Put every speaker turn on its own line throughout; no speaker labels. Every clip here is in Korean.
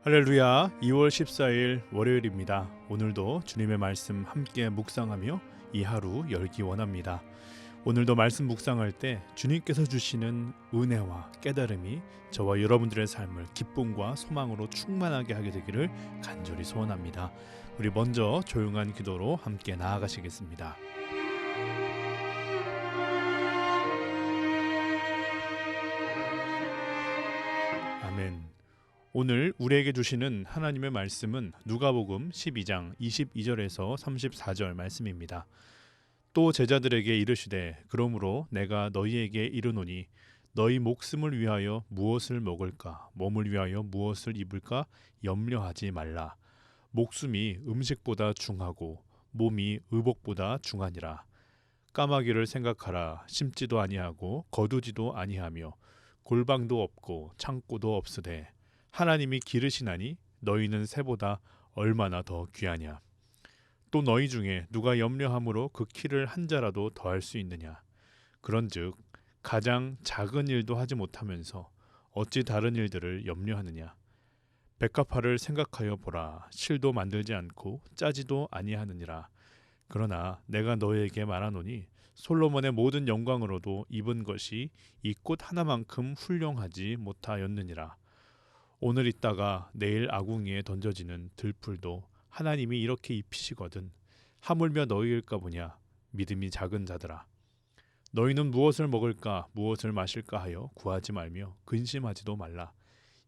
할렐루야. 2월 14일 월요일입니다. 오늘도 주님의 말씀 함께 묵상하며 이 하루 열기 원합니다. 오늘도 말씀 묵상할 때 주님께서 주시는 은혜와 깨달음이 저와 여러분들의 삶을 기쁨과 소망으로 충만하게 하게 되기를 간절히 소원합니다. 우리 먼저 조용한 기도로 함께 나아가시겠습니다. 아멘. 오늘 우리에게 주시는 하나님의 말씀은 누가복음 12장 22절에서 34절 말씀입니다. 또 제자들에게 이르시되 그러므로 내가 너희에게 이르노니 너희 목숨을 위하여 무엇을 먹을까 몸을 위하여 무엇을 입을까 염려하지 말라. 목숨이 음식보다 중하고 몸이 의복보다 중하니라. 까마귀를 생각하라. 심지도 아니하고 거두지도 아니하며 골방도 없고 창고도 없으되 하나님이 기르시나니 너희는 새보다 얼마나 더 귀하냐. 또 너희 중에 누가 염려함으로 그 키를 한 자라도 더할 수 있느냐. 그런즉 가장 작은 일도 하지 못하면서 어찌 다른 일들을 염려하느냐. 백합화를 생각하여 보라. 실도 만들지 않고 짜지도 아니하느니라. 그러나 내가 너희에게 말하노니 솔로몬의 모든 영광으로도 입은 것이 이 꽃 하나만큼 훌륭하지 못하였느니라. 오늘 있다가 내일 아궁이에 던져지는 들풀도 하나님이 이렇게 입히시거든 하물며 너희일까 보냐. 믿음이 작은 자들아. 너희는 무엇을 먹을까 무엇을 마실까 하여 구하지 말며 근심하지도 말라.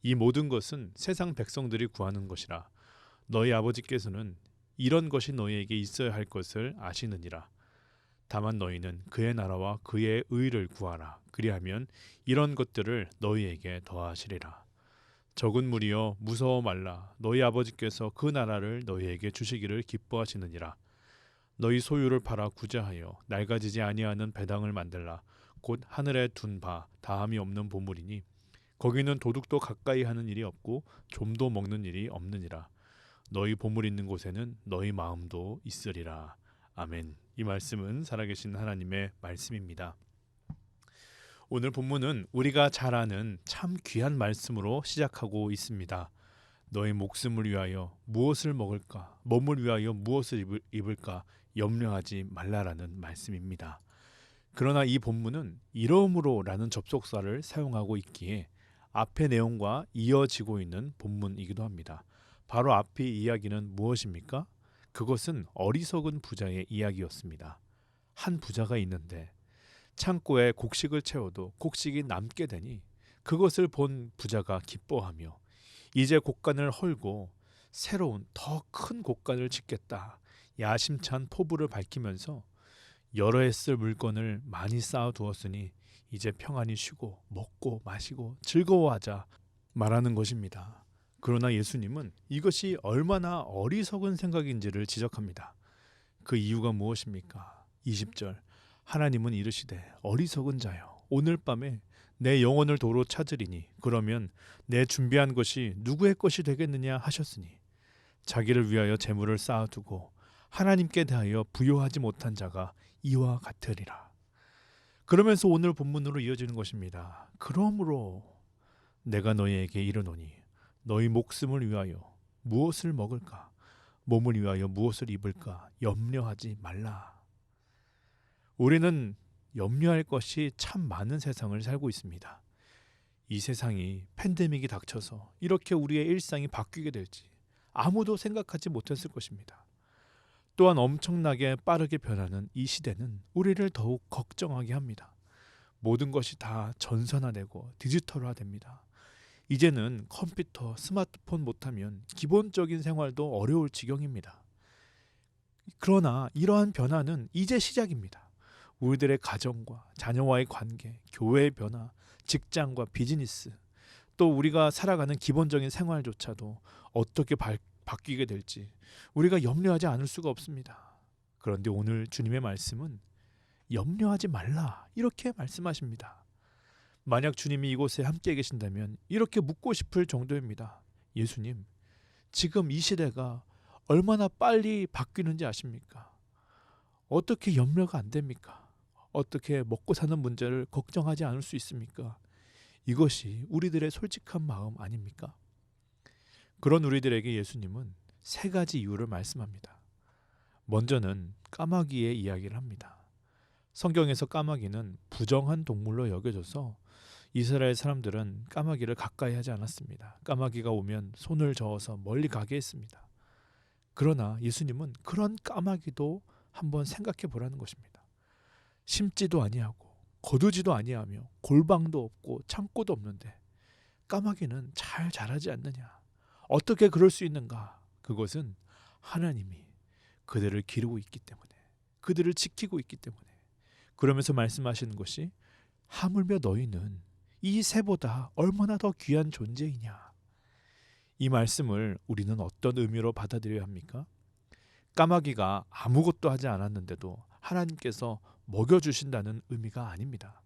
이 모든 것은 세상 백성들이 구하는 것이라. 너희 아버지께서는 이런 것이 너희에게 있어야 할 것을 아시느니라. 다만 너희는 그의 나라와 그의 의를 구하라. 그리하면 이런 것들을 너희에게 더하시리라. 적은 무리여 무서워 말라. 너희 아버지께서 그 나라를 너희에게 주시기를 기뻐하시느니라. 너희 소유를 팔아 구제하여 낡아지지 아니하는 배당을 만들라. 곧 하늘에 둔 바 다함이 없는 보물이니 거기는 도둑도 가까이 하는 일이 없고 좀도 먹는 일이 없느니라. 너희 보물 있는 곳에는 너희 마음도 있으리라. 아멘. 이 말씀은 살아계신 하나님의 말씀입니다. 오늘 본문은 우리가 잘 아는 참 귀한 말씀으로 시작하고 있습니다. 너희 목숨을 위하여 무엇을 먹을까, 몸을 위하여 무엇을 입을까 염려하지 말라라는 말씀입니다. 그러나 이 본문은 이러므로라는 접속사를 사용하고 있기에 앞의 내용과 이어지고 있는 본문이기도 합니다. 바로 앞의 이야기는 무엇입니까? 그것은 어리석은 부자의 이야기였습니다. 한 부자가 있는데 창고에 곡식을 채워도 곡식이 남게 되니 그것을 본 부자가 기뻐하며 이제 곡간을 헐고 새로운 더 큰 곡간을 짓겠다. 야심찬 포부를 밝히면서 여러 해 쓸 물건을 많이 쌓아두었으니 이제 평안히 쉬고 먹고 마시고 즐거워하자 말하는 것입니다. 그러나 예수님은 이것이 얼마나 어리석은 생각인지를 지적합니다. 그 이유가 무엇입니까? 20절 하나님은 이르시되 어리석은 자여 오늘 밤에 내 영혼을 도로 찾으리니 그러면 내 준비한 것이 누구의 것이 되겠느냐 하셨으니 자기를 위하여 재물을 쌓아두고 하나님께 대하여 부요하지 못한 자가 이와 같으리라. 그러면서 오늘 본문으로 이어지는 것입니다. 그러므로 내가 너희에게 이르노니 너희 목숨을 위하여 무엇을 먹을까 몸을 위하여 무엇을 입을까 염려하지 말라. 우리는 염려할 것이 참 많은 세상을 살고 있습니다. 이 세상이 팬데믹이 닥쳐서 이렇게 우리의 일상이 바뀌게 될지 아무도 생각하지 못했을 것입니다. 또한 엄청나게 빠르게 변하는 이 시대는 우리를 더욱 걱정하게 합니다. 모든 것이 다 전산화되고 디지털화됩니다. 이제는 컴퓨터, 스마트폰 못하면 기본적인 생활도 어려울 지경입니다. 그러나 이러한 변화는 이제 시작입니다. 우리들의 가정과 자녀와의 관계, 교회의 변화, 직장과 비즈니스, 또 우리가 살아가는 기본적인 생활조차도 어떻게 바뀌게 될지 우리가 염려하지 않을 수가 없습니다. 그런데 오늘 주님의 말씀은 염려하지 말라 이렇게 말씀하십니다. 만약 주님이 이곳에 함께 계신다면 이렇게 묻고 싶을 정도입니다. 예수님, 지금 이 시대가 얼마나 빨리 바뀌는지 아십니까? 어떻게 염려가 안 됩니까? 어떻게 먹고 사는 문제를 걱정하지 않을 수 있습니까? 이것이 우리들의 솔직한 마음 아닙니까? 그런 우리들에게 예수님은 세 가지 이유를 말씀합니다. 먼저는 까마귀의 이야기를 합니다. 성경에서 까마귀는 부정한 동물로 여겨져서 이스라엘 사람들은 까마귀를 가까이 하지 않았습니다. 까마귀가 오면 손을 저어서 멀리 가게 했습니다. 그러나 예수님은 그런 까마귀도 한번 생각해 보라는 것입니다. 심지도 아니하고 거두지도 아니하며 골방도 없고 창고도 없는데 까마귀는 잘 자라지 않느냐? 어떻게 그럴 수 있는가? 그것은 하나님이 그들을 기르고 있기 때문에, 그들을 지키고 있기 때문에. 그러면서 말씀하시는 것이 하물며 너희는 이 새보다 얼마나 더 귀한 존재이냐. 이 말씀을 우리는 어떤 의미로 받아들여야 합니까? 까마귀가 아무것도 하지 않았는데도 하나님께서 먹여주신다는 의미가 아닙니다.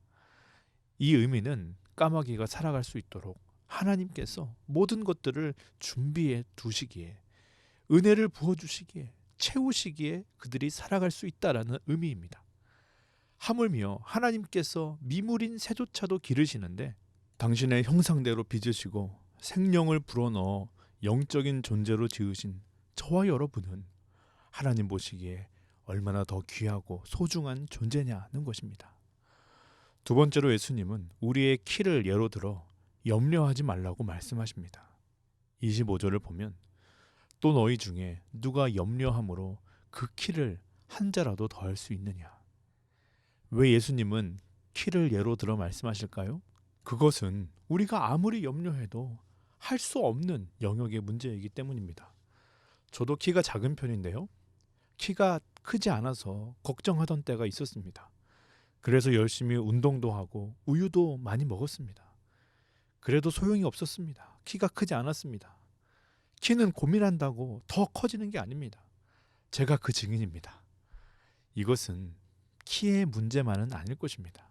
이 의미는 까마귀가 살아갈 수 있도록 하나님께서 모든 것들을 준비해 두시기에, 은혜를 부어주시기에, 채우시기에 그들이 살아갈 수 있다라는 의미입니다. 하물며 하나님께서 미물인 새조차도 기르시는데 당신의 형상대로 빚으시고 생명을 불어넣어 영적인 존재로 지으신 저와 여러분은 하나님 보시기에 얼마나 더 귀하고 소중한 존재냐는 것입니다. 두 번째로 예수님은 우리의 키를 예로 들어 염려하지 말라고 말씀하십니다. 25절을 보면 또 너희 중에 누가 염려함으로 그 키를 한 자라도 더할 수 있느냐. 왜 예수님은 키를 예로 들어 말씀하실까요? 그것은 우리가 아무리 염려해도 할 수 없는 영역의 문제이기 때문입니다. 저도 키가 작은 편인데요. 키가 크지 않아서 걱정하던 때가 있었습니다. 그래서 열심히 운동도 하고 우유도 많이 먹었습니다. 그래도 소용이 없었습니다. 키가 크지 않았습니다. 키는 고민한다고 더 커지는 게 아닙니다. 제가 그 증인입니다. 이것은 키의 문제만은 아닐 것입니다.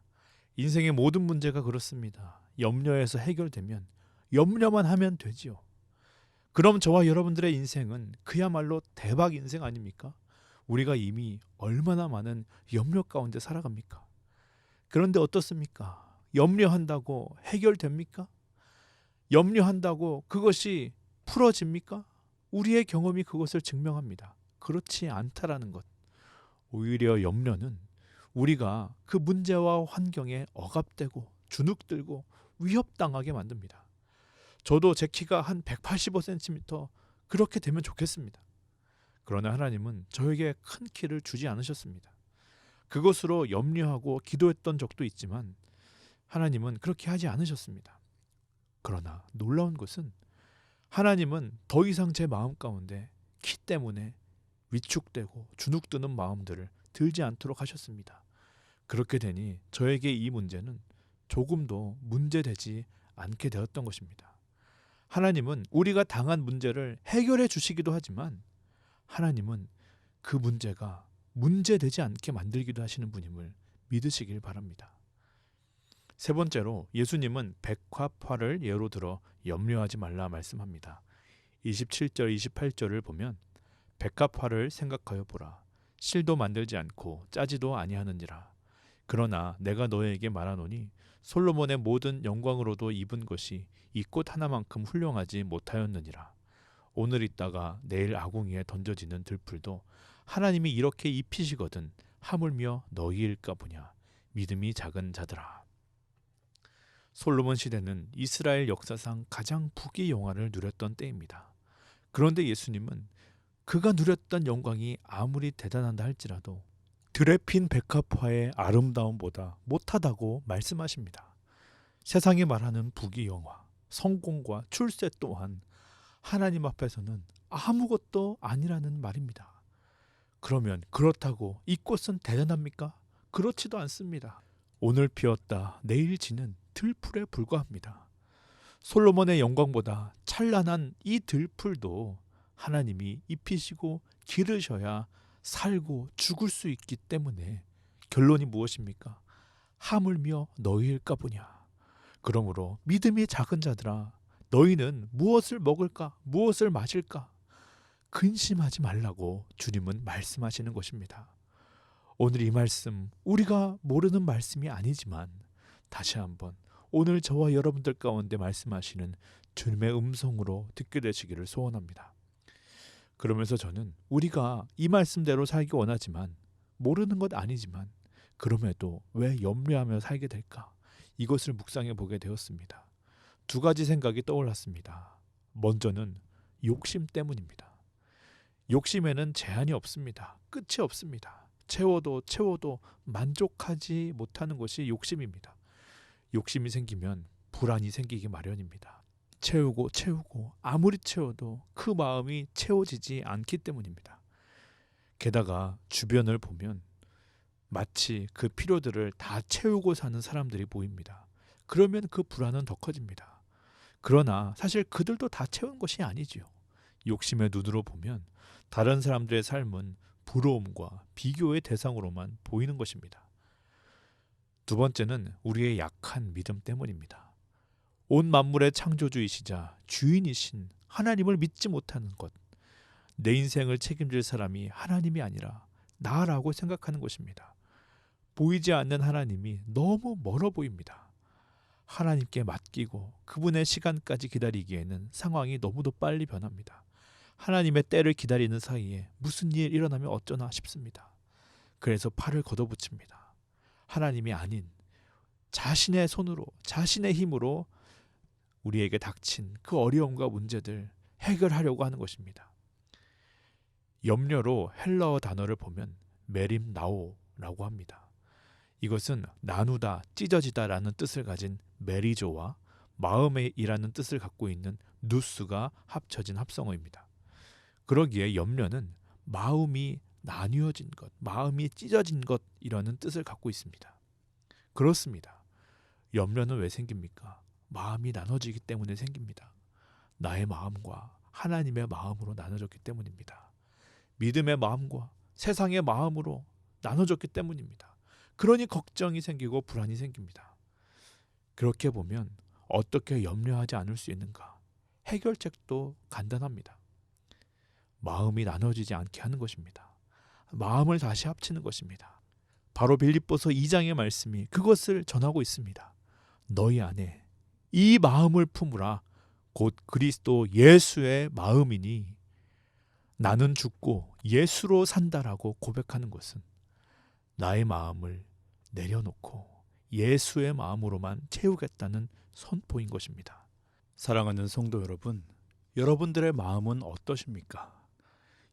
인생의 모든 문제가 그렇습니다. 염려해서 해결되면 염려만 하면 되지요. 그럼 저와 여러분들의 인생은 그야말로 대박 인생 아닙니까? 우리가 이미 얼마나 많은 염려 가운데 살아갑니까? 그런데 어떻습니까? 염려한다고 해결됩니까? 염려한다고 그것이 풀어집니까? 우리의 경험이 그것을 증명합니다. 그렇지 않다라는 것. 오히려 염려는 우리가 그 문제와 환경에 억압되고 주눅들고 위협당하게 만듭니다. 저도 제 키가 한 185cm 그렇게 되면 좋겠습니다. 그러나 하나님은 저에게 큰 키를 주지 않으셨습니다. 그것으로 염려하고 기도했던 적도 있지만 하나님은 그렇게 하지 않으셨습니다. 그러나 놀라운 것은 하나님은 더 이상 제 마음 가운데 키 때문에 위축되고 주눅드는 마음들을 들지 않도록 하셨습니다. 그렇게 되니 저에게 이 문제는 조금도 문제되지 않게 되었던 것입니다. 하나님은 우리가 당한 문제를 해결해 주시기도 하지만 하나님은 그 문제가 문제되지 않게 만들기도 하시는 분임을 믿으시길 바랍니다. 세 번째로 예수님은 백합화를 예로 들어 염려하지 말라 말씀합니다. 27절 28절을 보면 백합화를 생각하여 보라. 실도 만들지 않고 짜지도 아니하느니라. 그러나 내가 너에게 말하노니 솔로몬의 모든 영광으로도 입은 것이 이 꽃 하나만큼 훌륭하지 못하였느니라. 오늘 있다가 내일 아궁이에 던져지는 들풀도 하나님이 이렇게 입히시거든 하물며 너희일까 보냐. 믿음이 작은 자들아. 솔로몬 시대는 이스라엘 역사상 가장 부귀영화를 누렸던 때입니다. 그런데 예수님은 그가 누렸던 영광이 아무리 대단하다 할지라도 들에 핀 백합화의 아름다움보다 못하다고 말씀하십니다. 세상이 말하는 부귀영화, 성공과 출세 또한 하나님 앞에서는 아무것도 아니라는 말입니다. 그러면 그렇다고 이 꽃은 대단합니까? 그렇지도 않습니다. 오늘 피었다 내일 지는 들풀에 불과합니다. 솔로몬의 영광보다 찬란한 이 들풀도 하나님이 입히시고 기르셔야 살고 죽을 수 있기 때문에 결론이 무엇입니까? 하물며 너희일까 보냐. 그러므로 믿음이 작은 자들아 너희는 무엇을 먹을까? 무엇을 마실까? 근심하지 말라고 주님은 말씀하시는 것입니다. 오늘 이 말씀 우리가 모르는 말씀이 아니지만 다시 한번 오늘 저와 여러분들 가운데 말씀하시는 주님의 음성으로 듣게 되시기를 소원합니다. 그러면서 저는 우리가 이 말씀대로 살기 원하지만, 모르는 것 아니지만 그럼에도 왜 염려하며 살게 될까? 이것을 묵상해 보게 되었습니다. 두 가지 생각이 떠올랐습니다. 먼저는 욕심 때문입니다. 욕심에는 제한이 없습니다. 끝이 없습니다. 채워도 만족하지 못하는 것이 욕심입니다. 욕심이 생기면 불안이 생기기 마련입니다. 채우고 아무리 채워도 그 마음이 채워지지 않기 때문입니다. 게다가 주변을 보면 마치 그 필요들을 다 채우고 사는 사람들이 보입니다. 그러면 그 불안은 더 커집니다. 그러나 사실 그들도 다 채운 것이 아니지요. 욕심의 눈으로 보면 다른 사람들의 삶은 부러움과 비교의 대상으로만 보이는 것입니다. 두 번째는 우리의 약한 믿음 때문입니다. 온 만물의 창조주이시자 주인이신 하나님을 믿지 못하는 것, 내 인생을 책임질 사람이 하나님이 아니라 나라고 생각하는 것입니다. 보이지 않는 하나님이 너무 멀어 보입니다. 하나님께 맡기고 그분의 시간까지 기다리기에는 상황이 너무도 빨리 변합니다. 하나님의 때를 기다리는 사이에 무슨 일 일어나면 어쩌나 싶습니다. 그래서 팔을 걷어붙입니다. 하나님이 아닌 자신의 손으로, 자신의 힘으로 우리에게 닥친 그 어려움과 문제들 해결하려고 하는 것입니다. 염려로 헬라어 단어를 보면 메림나오라고 합니다. 이것은 나누다, 찢어지다라는 뜻을 가진 메리조와 마음의 이라는 뜻을 갖고 있는 누스가 합쳐진 합성어입니다. 그러기에 염려는 마음이 나뉘어진 것, 마음이 찢어진 것이라는 뜻을 갖고 있습니다. 그렇습니다. 염려는 왜 생깁니까? 마음이 나눠지기 때문에 생깁니다. 나의 마음과 하나님의 마음으로 나눠졌기 때문입니다. 믿음의 마음과 세상의 마음으로 나눠졌기 때문입니다. 그러니 걱정이 생기고 불안이 생깁니다. 그렇게 보면 어떻게 염려하지 않을 수 있는가? 해결책도 간단합니다. 마음이 나눠지지 않게 하는 것입니다. 마음을 다시 합치는 것입니다. 바로 빌립보서 2장의 말씀이 그것을 전하고 있습니다. 너희 안에 이 마음을 품으라. 곧 그리스도 예수의 마음이니 나는 죽고 예수로 산다라고 고백하는 것은 나의 마음을 내려놓고 예수의 마음으로만 채우겠다는 선포인 것입니다. 사랑하는 성도 여러분, 여러분들의 마음은 어떠십니까?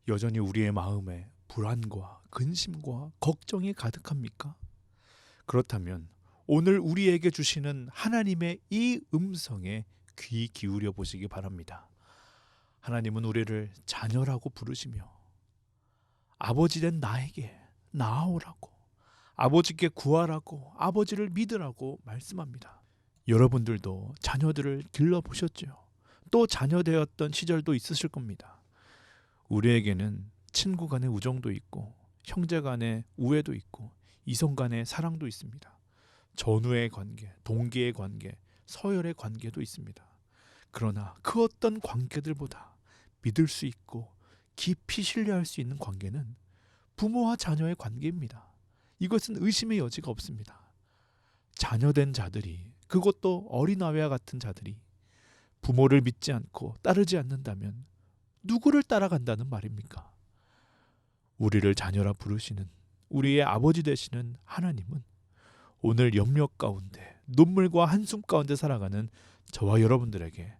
여전히 우리의 마음에 불안과 근심과 걱정이 가득합니까? 그렇다면 오늘 우리에게 주시는 하나님의 이 음성에 귀 기울여 보시기 바랍니다. 하나님은 우리를 자녀라고 부르시며 아버지된 나에게 나아오라고, 아버지께 구하라고, 아버지를 믿으라고 말씀합니다. 여러분들도 자녀들을 길러보셨죠? 또 자녀 되었던 시절도 있으실 겁니다. 우리에게는 친구 간의 우정도 있고 형제 간의 우애도 있고 이성 간의 사랑도 있습니다. 전우의 관계, 동기의 관계, 서열의 관계도 있습니다. 그러나 그 어떤 관계들보다 믿을 수 있고 깊이 신뢰할 수 있는 관계는 부모와 자녀의 관계입니다. 이것은 의심의 여지가 없습니다. 자녀된 자들이, 그것도 어린아이와 같은 자들이 부모를 믿지 않고 따르지 않는다면 누구를 따라간다는 말입니까? 우리를 자녀라 부르시는 우리의 아버지 되시는 하나님은 오늘 염려 가운데 눈물과 한숨 가운데 살아가는 저와 여러분들에게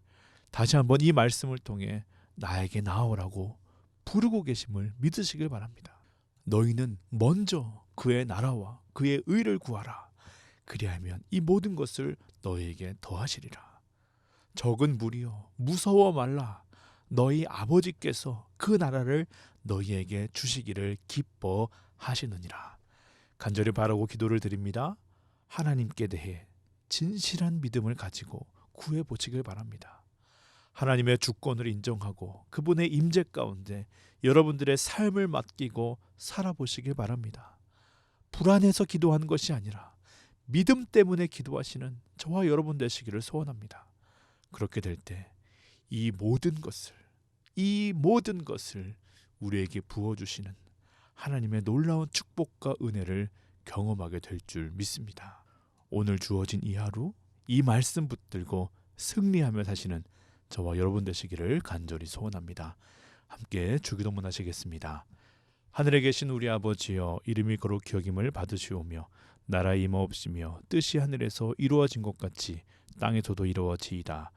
다시 한번 이 말씀을 통해 나에게 나아오라고 부르고 계심을 믿으시길 바랍니다. 너희는 먼저 그의 나라와 그의 의를 구하라. 그리하면 이 모든 것을 너희에게 더하시리라. 적은 무리여 무서워 말라. 너희 아버지께서 그 나라를 너희에게 주시기를 기뻐하시느니라. 간절히 바라고 기도를 드립니다. 하나님께 대해 진실한 믿음을 가지고 구해 보시길 바랍니다. 하나님의 주권을 인정하고 그분의 임재 가운데 여러분들의 삶을 맡기고 살아보시길 바랍니다. 불안해서 기도하는 것이 아니라 믿음 때문에 기도하시는 저와 여러분 되시기를 소원합니다. 그렇게 될 때 이 모든 것을 우리에게 부어주시는 하나님의 놀라운 축복과 은혜를 경험하게 될 줄 믿습니다. 오늘 주어진 이 하루, 이 말씀 붙들고 승리하며 사시는 저와 여러분 되시기를 간절히 소원합니다. 함께 주기도문 하시겠습니다. 하늘에 계신 우리 아버지여, 이름이 거룩히 여김을 받으시오며 나라 임하옵시며 뜻이 하늘에서 이루어진 것 같이 땅에서도 이루어지이다.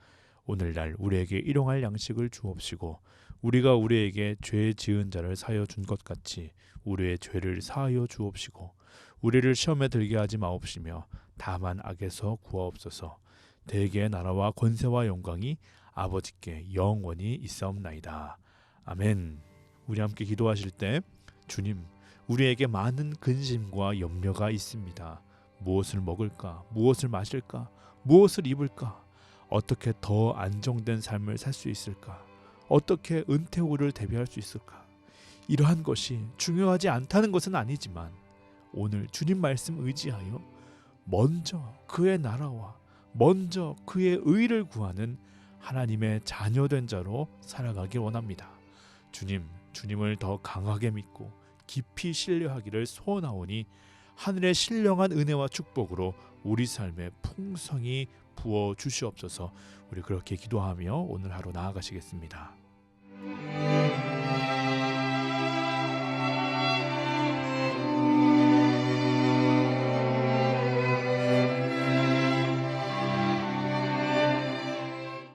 오늘날 우리에게 일용할 양식을 주옵시고 우리가 우리에게 죄 지은 자를 사하여 준 것 같이 우리의 죄를 사하여 주옵시고 우리를 시험에 들게 하지 마옵시며 다만 악에서 구하옵소서. 대개의 나라와 권세와 영광이 아버지께 영원히 있사옵나이다. 아멘. 우리 함께 기도하실 때 주님, 우리에게 많은 근심과 염려가 있습니다. 무엇을 먹을까? 무엇을 마실까? 무엇을 입을까? 어떻게 더 안정된 삶을 살 수 있을까? 어떻게 은퇴 후를 대비할 수 있을까? 이러한 것이 중요하지 않다는 것은 아니지만 오늘 주님 말씀 의지하여 먼저 그의 나라와 먼저 그의 의를 구하는 하나님의 자녀된 자로 살아가길 원합니다. 주님을 더 강하게 믿고 깊이 신뢰하기를 소원하오니 하늘의 신령한 은혜와 축복으로 우리 삶에 풍성히 부어 주시옵소서. 우리 그렇게 기도하며 오늘 하루 나아가시겠습니다.